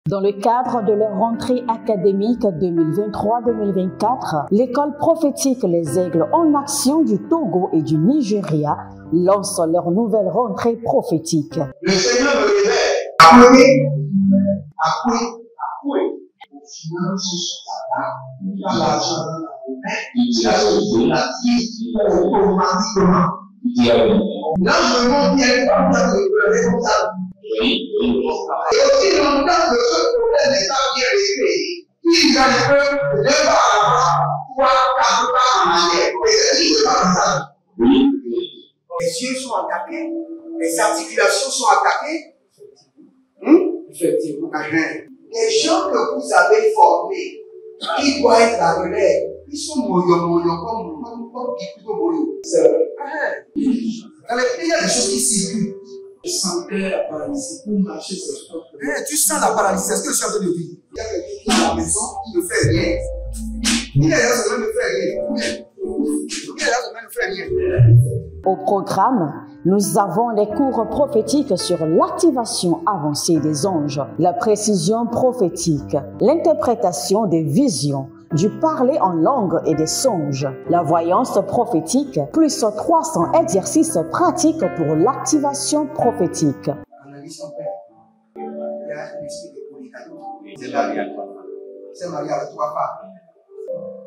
Dans le cadre de leur rentrée académique 2023-2024, l'école prophétique Les Aigles en Action du Togo et du Nigeria lance leur nouvelle rentrée prophétique. Le Seigneur me révèle. Appuyez. Au final, ce sera là. L'argent dans la automatiquement. Là, je me montre bien comme ça, le responsable. Et aussi longtemps que ce problème n'est pas bien réglé, il y a un peu de pas à l'avant, 3, 4 pas en arrière. Et c'est pas ça. Les yeux sont attaqués, les articulations sont attaquées. Effectivement. Les gens que vous avez formés, qui doivent être la relève, ils sont moyo comme plutôt moyo. C'est vrai. Dans les pays, il y a des choses qui circulent. Je sentais la paralysie pour marcher sur le corps. Tu sens la paralysie, c'est ce que je suis en train de dire. Il y a quelqu'un qui est à la maison, qui ne fait rien. Il est là, ça ne fait rien. Il est là, ça ne fait rien. Au programme, nous avons les cours prophétiques sur l'activation avancée des anges, la précision prophétique, l'interprétation des visions, du parler en langue et des songes, la voyance prophétique, plus 300 exercices pratiques pour l'activation prophétique. Analyse son père. Il y a un esprit de polygamy. C'est marié à 3 femmes. C'est marié à 3 femmes.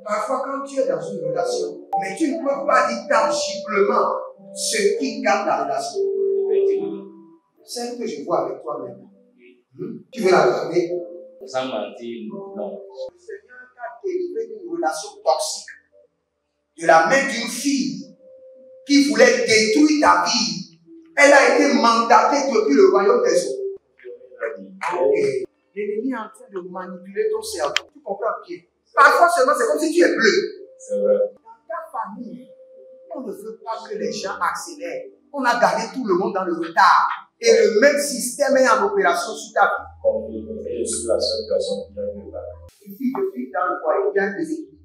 Parfois, quand tu es dans une relation, mais tu ne peux pas dire tangiblement ce qui garde la relation. Celle que je vois avec toi maintenant. Tu veux la garder? Sans mentir, non. Le Seigneur t'a délivré d'une relation toxique. De la main d'une fille qui voulait détruire ta vie. Elle a été mandatée depuis le royaume des eaux. Okay. L'ennemi est en train de manipuler ton cerveau. Tu comprends bien? Parfois seulement, c'est comme si tu es bleu. C'est vrai. Dans ta famille, on ne veut pas que les gens accélèrent. On a gardé tout le monde dans le retard. Et le même système est en opération sur ta vie. Je suis la seule personne qui a vu ça. Une fille de fille dans le foyer, il y a des équipes.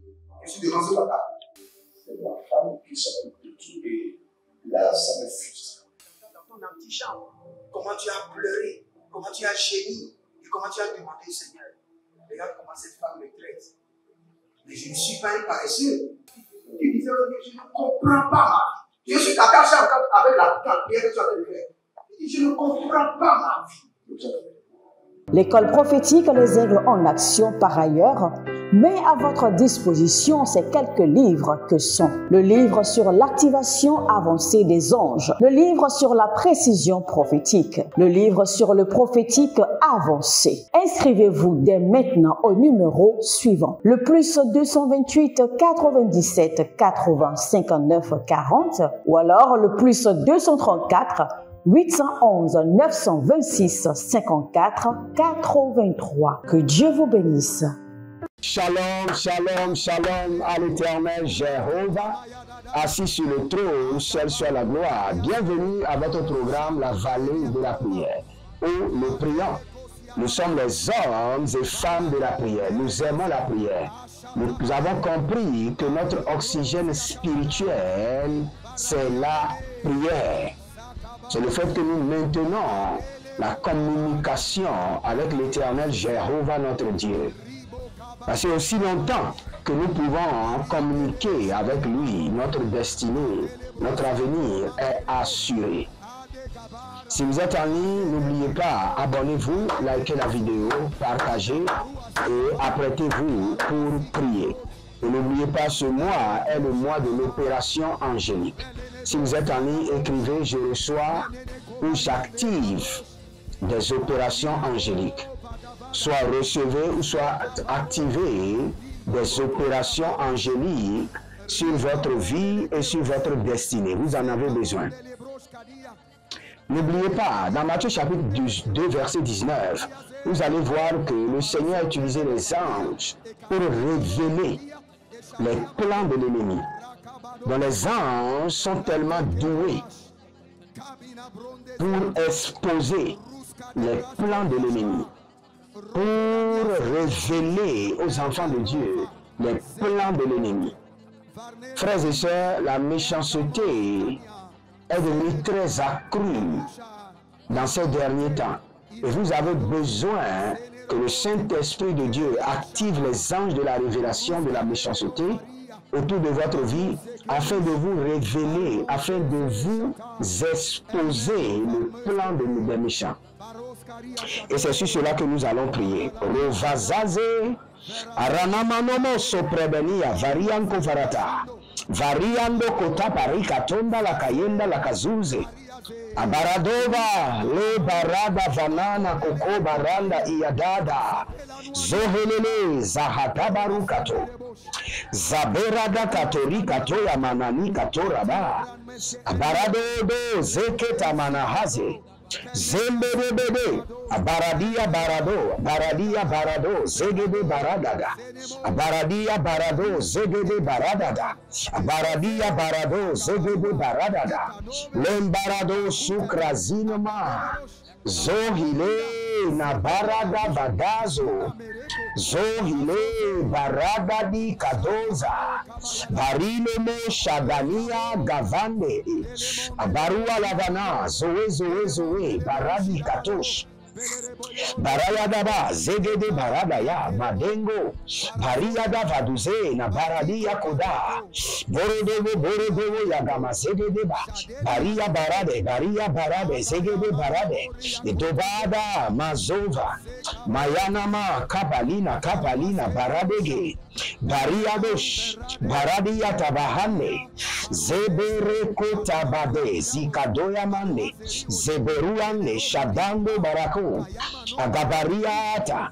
Je suis devant ce papa. C'est ma femme qui s'occupe de tout et là, ça me frustre. Dans ton antichambre, comment tu as pleuré, comment tu as gémi et comment tu as demandé au Seigneur. Regarde comment cette femme me traite. Mais je ne suis pas un paresseux. Tu disais, je ne comprends pas ma vie. Je suis attaché avec la pierre que tu as fait de faire. Je ne comprends pas ma vie. L'école prophétique Les Aigles en Action, par ailleurs, met à votre disposition ces quelques livres que sont le livre sur l'activation avancée des anges, le livre sur la précision prophétique, le livre sur le prophétique avancé. Inscrivez-vous dès maintenant au numéro suivant, le plus 228 97 80 59 40 ou alors le plus 234 811 926 54 83. Que Dieu vous bénisse. Shalom, shalom, shalom à l'Éternel Jéhovah, assis sur le trône, seul soit la gloire. Bienvenue à votre programme La Vallée de la Prière, où nous prions. Nous sommes les hommes et femmes de la prière. Nous aimons la prière. Nous avons compris que notre oxygène spirituel, c'est la prière. C'est le fait que nous maintenons la communication avec l'Éternel Jéhovah notre Dieu. Parce que aussi longtemps que nous pouvons communiquer avec lui, notre destinée, notre avenir est assuré. Si vous êtes en ligne, n'oubliez pas, abonnez-vous, likez la vidéo, partagez et apprêtez-vous pour prier. Et n'oubliez pas, ce mois est le mois de l'opération angélique. Si vous êtes en ligne, écrivez « Je reçois » ou « J'active » des opérations angéliques. Soit recevez ou soit activez des opérations angéliques sur votre vie et sur votre destinée. Vous en avez besoin. N'oubliez pas, dans Matthieu chapitre 2, verset 19, vous allez voir que le Seigneur a utilisé les anges pour révéler les plans de l'ennemi. Donc les anges sont tellement doués pour exposer les plans de l'ennemi, pour révéler aux enfants de Dieu les plans de l'ennemi. Frères et sœurs, la méchanceté est devenue très accrue dans ces derniers temps. Et vous avez besoin que le Saint-Esprit de Dieu active les anges de la révélation de la méchanceté autour de votre vie afin de vous révéler, afin de vous exposer le plan des méchants. Et c'est sur cela que nous allons prier. Rovazaze, Aranamanomo soprebenia, varianco varata, variando kota parika tonda la kayenda la kazuze. Abaradova, le barada vanana koko baranda iadada, zohelele zahatabaru kato, zaberada katori katoya manani katoraba, abaradodo zeketa manahaze, zembebebebe, abaradia barado, zegede baradada, abaradia barado, zegede baradada, abaradia barado, zegede baradada, lembarado sukrazinoma, zohile na barada vadazo, zohile barada di kadoza, barilemo shagania gavande, abarua lavana, zoe, baradi katosh, barayadaba, zegede baradaya, madengo, bariyada vaduze, na baradia koda, borodovo, yagama, zegede ba, baria barade, zegede barade, idobada, mazova, mayanama, kapalina, baradege, bariadosh, baradia tabahane, zebereko tabade, zikadoya mane, zeberuane, shadando barako, agabariata,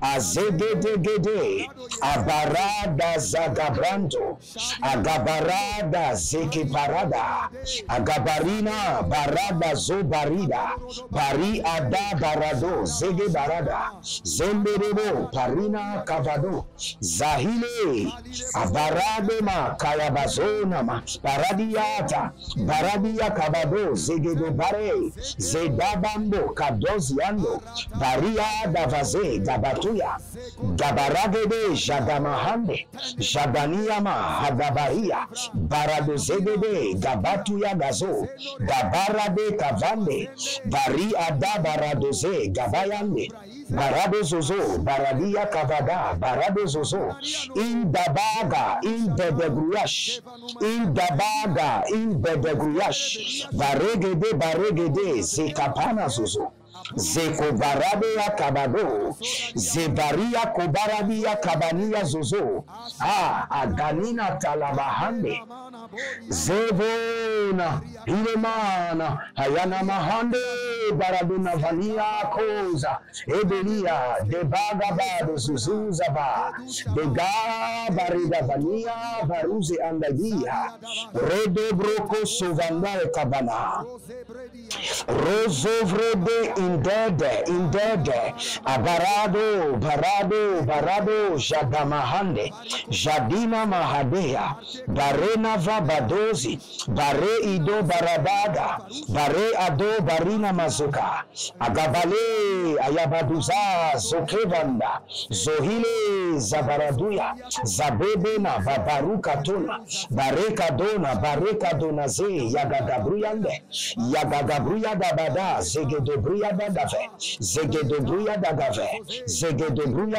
azegedegede, abarada zagabranto, agabarada zekeparada, agabarina barada zobarida, bari ada barado, zege barada, zemberebo, parina kavado, zahile, abaradema, kayabazonama, baradiata, baradia kavado, zegede bare, zedabambo, kadoziando, baria davaze, gabatuya, gabaragede, jadamahande, jadaniama, hagabaria, baradozegede, gabatuya gazo, gabarade kavande, bari ada baradoze, gabayande, barado zozo, baradia kavada, barado zozo, in dabaga, in bedegruyash, baregede, zekapana zozo, zeko barade ya kabado, zebaria kobaradia kabania zozo, aganina talabahande, zevona, ilemana, hayana mahande, baraduna vania koza, ebelia, debaga bado zuzuzaba, dega barida vania, baruze andagia, rede broko sovandare kabana, rozovrede indede, barado, jadamahande, jadina mahadea, barena vabadozi, bare ido baradada, bare ado barina mazuka, agabale, ayabaduza, zokevanda, zohile, zabaraduya, zabebena, babaruka tona, bareka dona ze, yagagabruyande, yagagabruya dabada, zegedobruya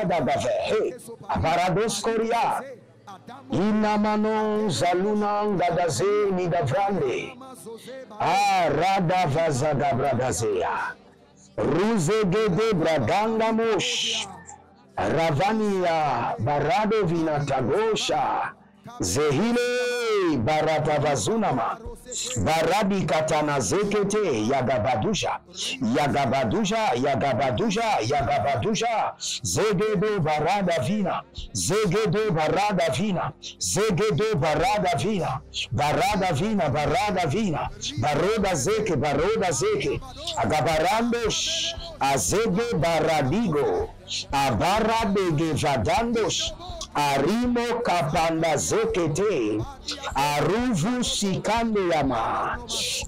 dagave, hey, abarados koria, inamano zaluna ngadaze nidavrande, rada vazaga bradazea, ruzegede bradanga mosh, ravania barado vinatagosha, zehile baratavazunama, baradi katana zekete, yagabadusha, zegedo barada vina, baroda zeke, agabarandosh, azege baradigo, abaradege vadandosh, Arimo kapanda zekete. Aruvu sikande yama.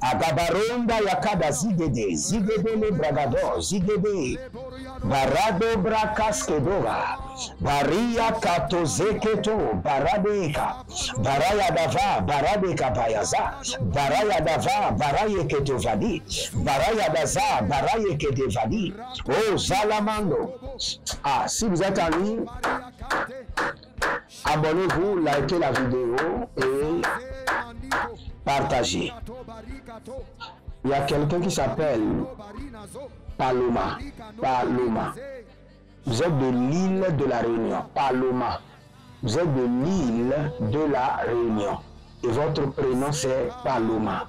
Agabaronda yakada zigede. Zigede le bragado. Zigede. Barado brakaskebora. Baria katozeketo. Baradeka. Baraya dava. Baradeka bayaza. Baraya dava. Baraye ketovadi. Baraya daza. Baraye kedevadi. Oh, Zalamando. Ah, si vous êtes en ligne, abonnez-vous, likez la vidéo et partagez. Il y a quelqu'un qui s'appelle Paloma. Paloma. Vous êtes de l'île de la Réunion. Paloma. Vous êtes de l'île de la Réunion. Et votre prénom c'est Paloma.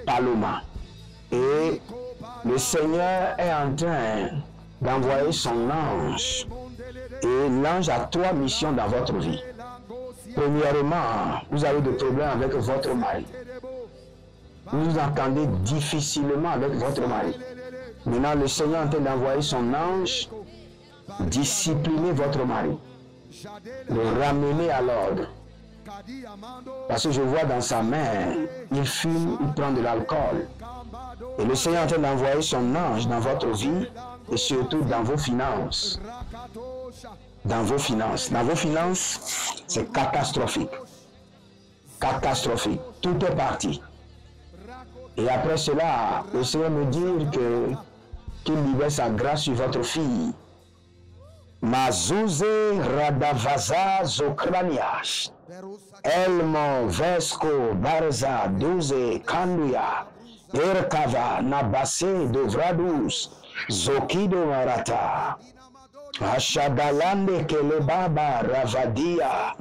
Paloma. Et le Seigneur est en train d'envoyer son ange. Et l'ange a 3 missions dans votre vie. Premièrement, vous avez des problèmes avec votre mari. Vous vous entendez difficilement avec votre mari. Maintenant, le Seigneur est en train d'envoyer son ange, discipliner votre mari, le ramener à l'ordre. Parce que je vois dans sa main, il fume, il prend de l'alcool. Et le Seigneur est en train d'envoyer son ange dans votre vie et surtout dans vos finances. Dans vos finances. Dans vos finances, c'est catastrophique. Catastrophique. Tout est parti. Et après cela, le Seigneur me dit qu'il libère sa grâce sur votre fille. Mazouze Radavaza Zokraniash. Elmo Vesco Barza Douze Kanduya. Erkava Nabase Dovradus. Zokido Marata. Ashadalande Kelebaba Ravadia.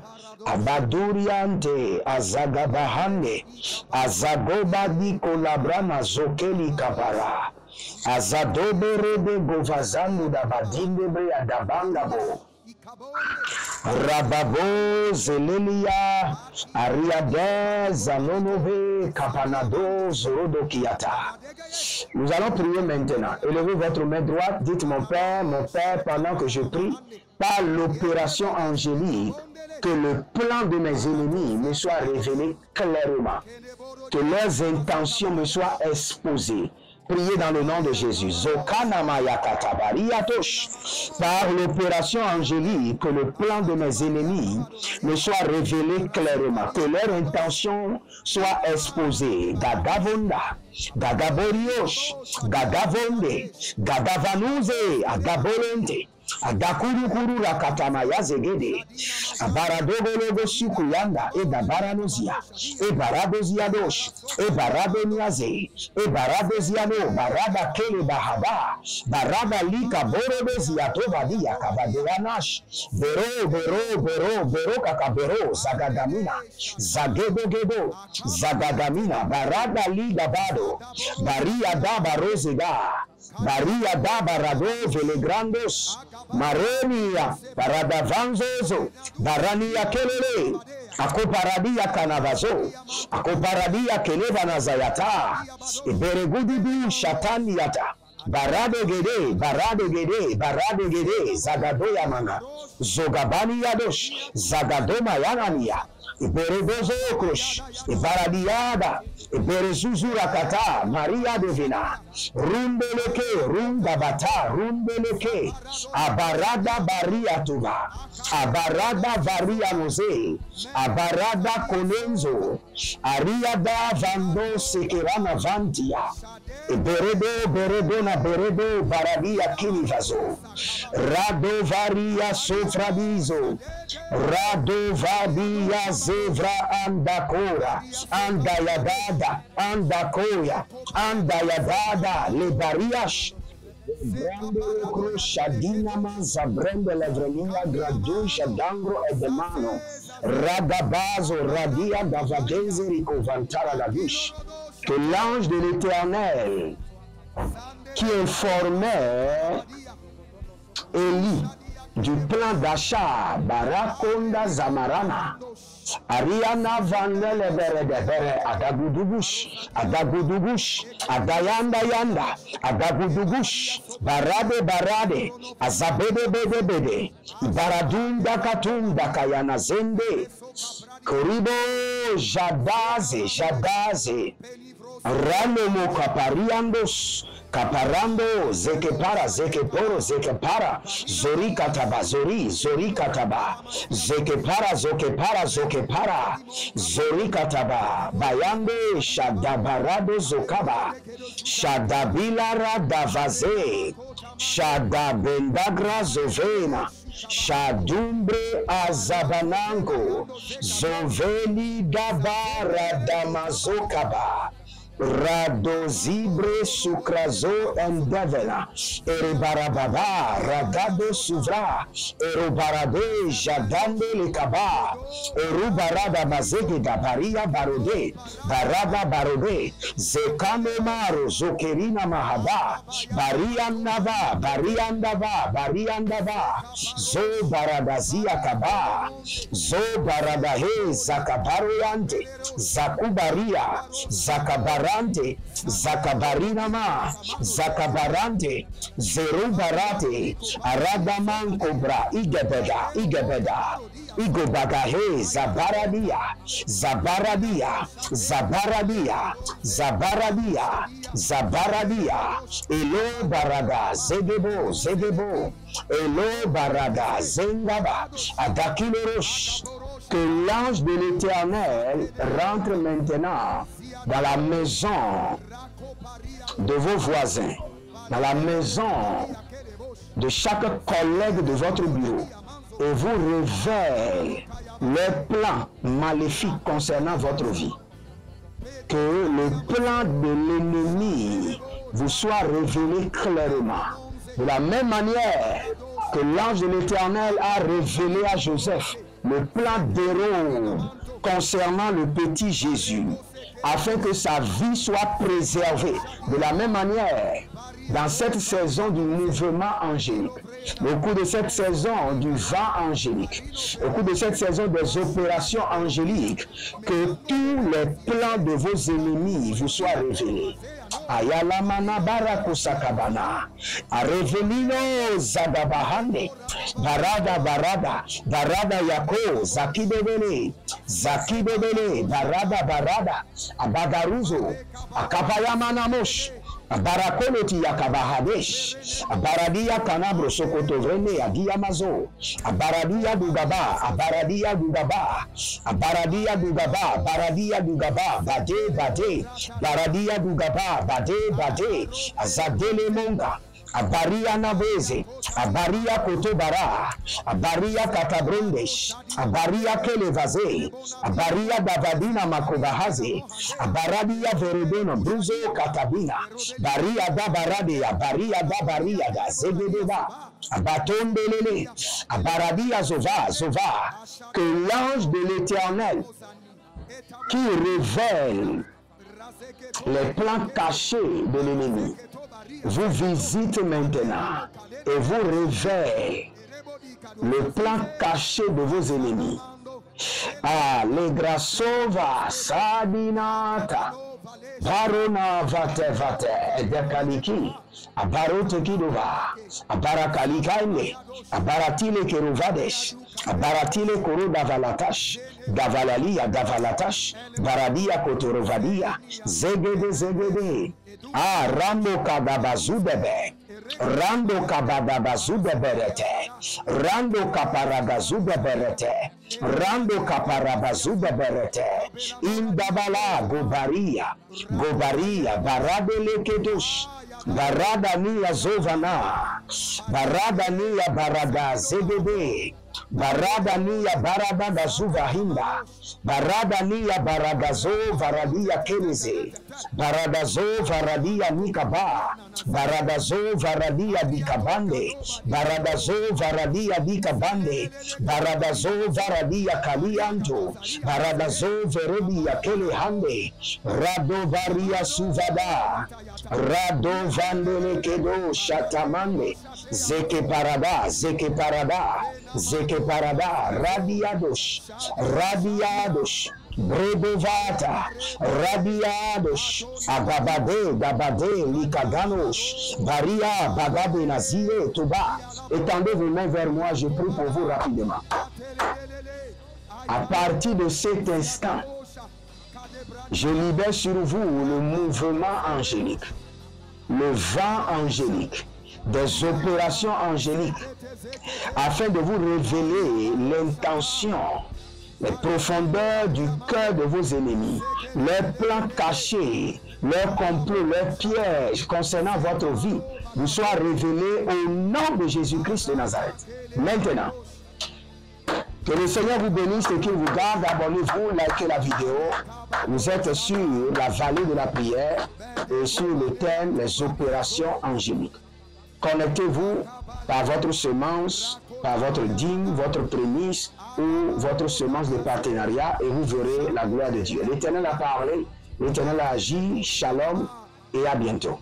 Abaduriante Azagabahande. Azagobadi Kolabrana Zokeli Kapara. Azadoberebe Govazandu Dabadimbebre Adabangabo. Rababo Zelelia Ariade Zanonove Kapanado Zorodo Kiata. Nous allons prier maintenant. Élevez votre main droite, dites mon Père, pendant que je prie, par l'opération angélique, que le plan de mes ennemis me soit révélé clairement, que leurs intentions me soient exposées. Priez dans le nom de Jésus. Par l'opération angélique, que le plan de mes ennemis me soit révélé clairement, que leur intention soit exposée. Gagavonda, Gagaborios, Gagavonde, Gagavanuze, Agabolente. Adakuru la katamaya zegede. Abaradogologo sukuyanda e dabaranozia. E baradozia dosh. E baradoniaze. E baradoziano. Barada kele bahaba. Barada lika borodozia tobadia kabadewanash. Bero kakabero. Zagadamina. Zagedogedo. Zagadamina. Barada liga bado. Baria da barozega. Baria da barado velegrandos. Marenia, Paradavanzozo, Barania Kelele, Akoparadia Canavazo, Akoparadia Kelevanazayata, Beregudibi Shataniata, Barade Gede, Zagadoya Mana, Zogabani Yadosh, Zagadoma Yanania, Beredozo Kush, Baradiada, Berezuzura Kata, Maria Devina, Rundeleke, Rundabata, Rundeleke, Abarada Baria Tuba, Abarada Varia Nose, Abarada Conenzo, Ariada Vando Sekerana Vantia, Beredo, Baradia Kinivazo, Rado Varia Sofradizo, Rado Vadia Zevra Andakora, Andayadada, Andakoya, Andayadada, Lebariash, Brando Crocadinama, Zabrende Levrenia, Gradusha, Dangro Edemano, Radabazo, Radia, Davadenze, Rico Vantara Lavish. Que l'ange de l'Éternel qui informait Élie du plan d'achat Barakonda Zamarana Ariana vandele bere de bere adagudugush, adagudugush, adayanda yanda, adagudugush, barade barade, azabede bede bede, baradunda katunda kayana zende, koribo jadaze, jadaze, ranomo kapariandos, kaparando zekepara zekeporo zekepara zori kataba zori zori kataba zekepara zokepara zokepara zori kataba bayande shadabarado zokaba shadabilara davaze shadabendagra zovena shadumbre azabanango zoveli dabara damazokaba Radozibre sucrazo endevena Erebarababa Ragado suvra Erobarade Jadande lekaba Erubarada mazege da baria barode Barada barode Zekane maro zokerina mahaba Bariandava Bariandava Bariandava Zo baradazia kaba Zo baradahe Zakabaroyante Zakubaria Zakabarante, Zakabarinama, Zakabarante, Zerubarate, Aradaman Cobra, Igebeda, Igebeda, Igobagahe, Zabaradia, Zabaradia, Zabaradia, Zabaradia, Zabaradia, Elo Barada, Zegebo, Zegebo, Elo Barada, Zengaba, Adakilerosh. Que l'ange de l'Éternel rentre maintenant dans la maison de vos voisins, dans la maison de chaque collègue de votre bureau et vous révèle les plans maléfiques concernant votre vie. Que le plan de l'ennemi vous soit révélé clairement. De la même manière que l'ange de l'Éternel a révélé à Joseph le plan d'Hérode concernant le petit Jésus, afin que sa vie soit préservée. De la même manière, dans cette saison du mouvement angélique, au cours de cette saison du vent angélique, au cours de cette saison des opérations angéliques, que tous les plans de vos ennemis vous soient révélés. Ayalamana barakusakabana arevelino zadabahande barada barada barada yako zakidebele zakidebele barada barada abagaruzo akapayamana mosh Barakoloti yakabahadesh, abaradia kanabro sokoto vrene adia mazo, abaradia dugaba, abaradia dugaba, abaradia dugaba, baradia dugaba, bade bade, baradia dugaba, bade bade, azadele monga. Abaria nabeze, abaria kotobara, abaria katabrondesh, abaria kelevaze, abaria davadina makobahaze, abaradia veredeno bruzo katabina, baria dabaradia, baria dabaria da zegedeva, abatondelele, abaradia zova, zova, que l'ange de l'Éternel qui révèle les plans cachés de l'ennemi vous visite maintenant et vous révèle le plan caché de vos ennemis. Ah, les grasova, sadinata, barona vate vate, dekaliki, abarote kidova, abarakalikaine, abaratile keruvadesh, abaratile koro davalatash, davalalia davalatash, baradia kotorovadia, zegede zegede. Ah, rando kadabazudebe, rando kabadabazudeberete, rando kaparagazudeberete, rando kaparabazudeberete, indabala gobaria, gobaria, baradele kedosh, barada niya zovana, barada niya barada zebebe, barada niya barada gazuvahinda, barada niya baradazo varadia keleze, baradazo varadia nikaba, baradazo varadia dikabande, baradazo varadia dikabande, baradazo varadia kalianto, baradazo veredia kelehande, rado varia suvada, rado vandele kedo shatamande, zeke parada, zeke parada, zeke Leke parada, radiados, radiados, brebovata, radiados, agabade, gabade, likaganos, varia, bagade, nazile, toba. Étendez vos mains vers moi, je prie pour vous rapidement. À partir de cet instant, je libère sur vous le mouvement angélique, le vent angélique, des opérations angéliques, afin de vous révéler l'intention, les profondeurs du cœur de vos ennemis, leurs plans cachés, leurs complots, leurs pièges concernant votre vie, vous soient révélés au nom de Jésus-Christ de Nazareth. Maintenant, que le Seigneur vous bénisse et qu'il vous garde. Abonnez-vous, likez la vidéo. Vous êtes sur la vallée de la prière et sur le thème les opérations angéliques. Connectez-vous par votre semence, par votre dîme, votre prémisse ou votre semence de partenariat et vous verrez la gloire de Dieu. L'Éternel a parlé, l'Éternel a agi. Shalom et à bientôt.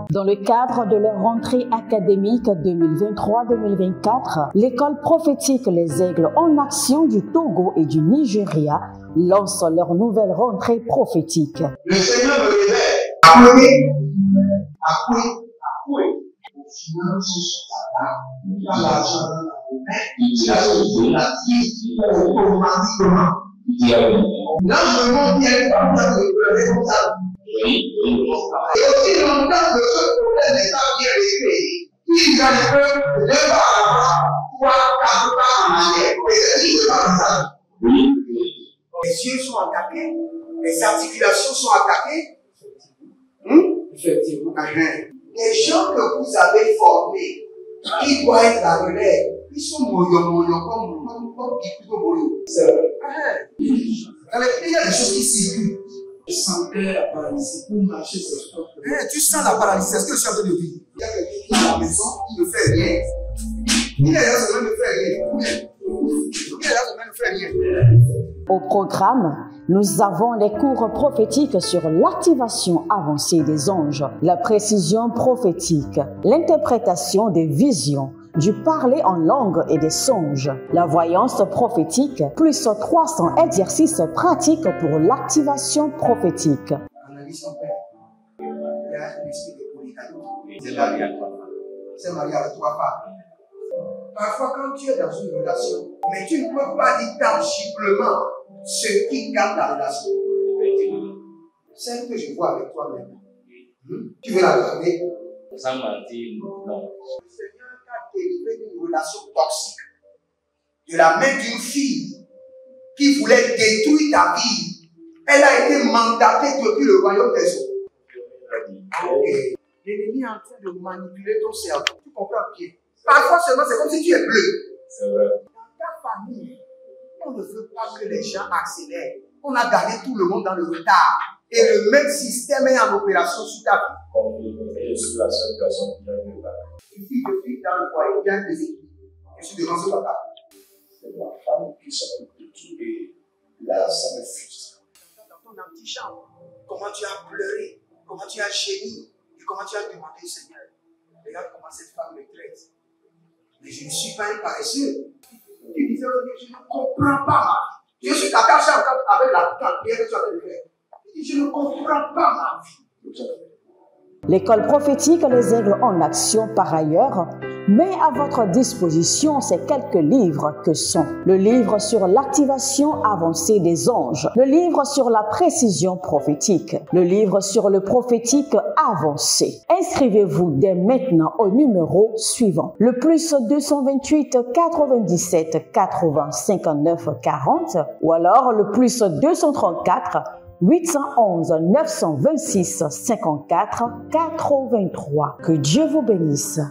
Dans le cadre de leur rentrée académique 2023-2024, l'école prophétique Les Aigles en Action du Togo et du Nigeria lance leur nouvelle rentrée prophétique. Le Seigneur me révèle. Appelez. Finance, l'argent, la automatiquement. Là, je me montre bien comme ça, le responsable. Et aussi longtemps que ce problème n'est pas bien réglé, il y a un peu de pas pouvoir quatre pas en arrière. Et c'est ce qui se passe ça. Les yeux sont attaqués, les articulations sont attaquées. Effectivement. Les gens que vous avez formés, qui doivent être la relève, ils sont moyo comme plutôt moyo. C'est vrai. Il y a des choses qui circulent. Je sentais la paralysie pour marcher sur ce corps. Tu sens la paralysie, c'est ce que je suis en train de dire. Il y a quelqu'un qui est à la maison, qui ne fait rien. Il est là, ça ne fait rien. Il est là, ça ne fait rien. Au programme, nous avons les cours prophétiques sur l'activation avancée des anges, la précision prophétique, l'interprétation des visions, du parler en langue et des songes, la voyance prophétique, plus 300 exercices pratiques pour l'activation prophétique. Analyse ton père. Il y a un esprit de polygame. C'est marié à trois femmes. C'est marié à trois femmes. Parfois, quand tu es dans une relation, mais tu ne peux pas dire tangiblement ce qui garde la relation. Celle que je vois avec toi maintenant. Tu veux la garder? Sans mentir, non. Le Seigneur t'a délivré d'une relation toxique. De la main d'une fille qui voulait détruire ta vie. Elle a été mandatée depuis le royaume des eaux. L'ennemi est en train de manipuler ton cerveau. Tu comprends bien? Parfois seulement, c'est comme si tu es bleu. C'est vrai. Dans ta famille, on ne veut pas que les gens accélèrent. On a gardé tout le monde dans le retard. Et le même système est en opération sur ta vie. Je suis la seule personne qui a eu le bac. Une fille de fille dans le foyer, bien des équipes. Je suis devant ce papa. C'est ma femme qui s'occupe de tout et là, ça me frustre. Dans ton antichambre, comment tu as pleuré, comment tu as gémi et comment tu as demandé au Seigneur. Regarde comment cette femme me traite. Mais je ne suis pas un paresseux. Tu disais que je ne comprends pas ma vie. Je suis attaché avec la prière que tu as fait de faire. Je ne comprends pas ma vie. L'école prophétique Les Aigles en Action, par ailleurs, Mais à votre disposition, ces quelques livres que sont le livre sur l'activation avancée des anges, le livre sur la précision prophétique, le livre sur le prophétique avancé. Inscrivez-vous dès maintenant au numéro suivant. Le plus 228 97 80 59 40 ou alors le plus 234 811 926 54 83. Que Dieu vous bénisse.